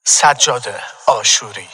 سجاد آشوری.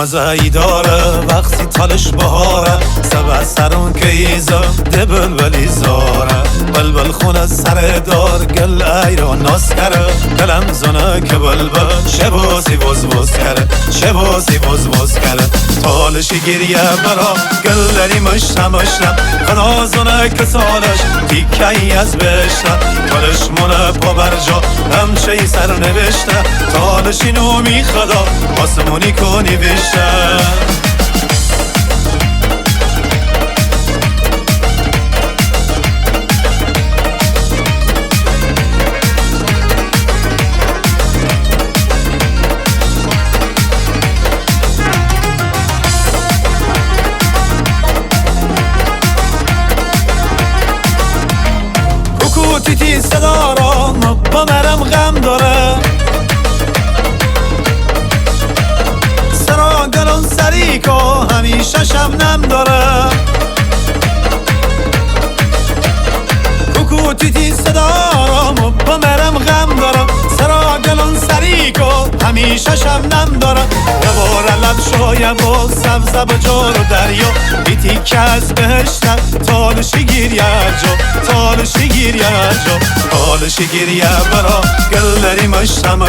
مزهی داره وقتی تالش بهاره سبع سرون که ایزا ده بلبلی زاره بلبل خونه سر دار گل ایران ناس کره دلم زنه که بلبل شبازی بز بز کره شبازی بز بز کره تالشی گریه برا گلری مشتم خدا زنه که سالش تیکی از بشته تالش مونه پا برجا همچه سر نوشته تالشی نومی خدا آسمونی کنی بشته کوکوتیتی صدا را با مرم غم داره سراغلون سریکو همیشه شبنم داره کوکوتیتی صدا را با مرم غم داره سراغلون سریکو همیشه شبنم داره یوار لب شایم و سبزب جار و دریا بیتی که از بهشتم تالشی گیریه جا تالشی گیریه جا تالشی گیریه برا گلری مشتم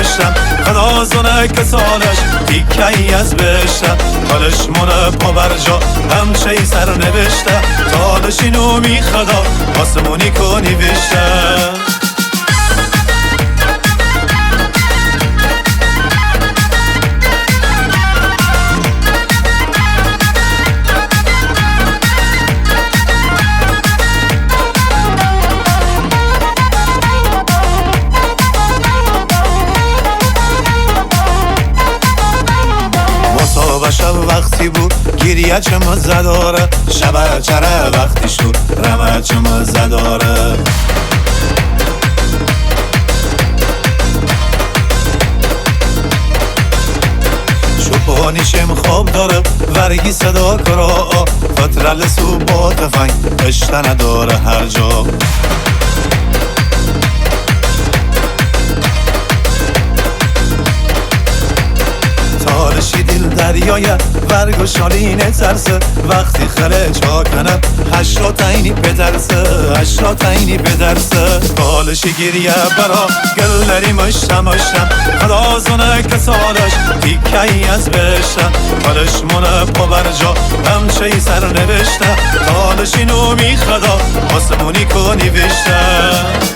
خدا زنه که سالش تیکی از بهشتم تالش مونه پا برجا همچه سر نوشته تالشی نومی خدا آسمونی کنی بشته شب وقتی بود گریه چه مزه داره شب چره وقتی شد رمه چه مزه داره شپانیشم خواب داره ورگی صدا کرا فترل سو با تفنگ اشته نداره هر جا تالشی دل دریای ورگ و شالینه ترسه وقتی خله چا کنم هشتا تینی پدرسه هشتا تینی پدرسه تالشی گریه برا گلری مشتم خدا زنه که سالش تیکی از بشتم تالش مونه پا برجا همچه سر نوشته تالشی نومی خدا آسمونی کنی بشته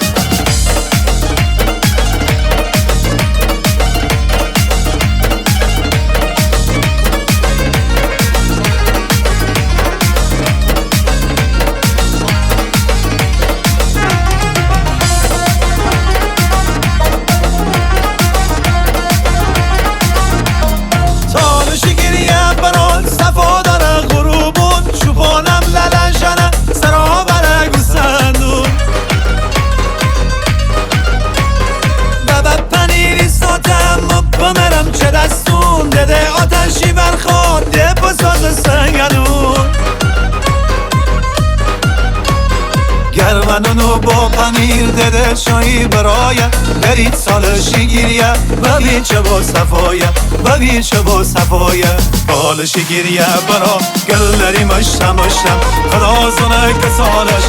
آتشی برخورده بساز سنگنون گرمنونو با پنیر دده شایی برایه برید سالشی گیریه ببین چه با صفایه ببین چه با صفایه بالشی گیریه برا گلری مشتم خدا زنه که سالش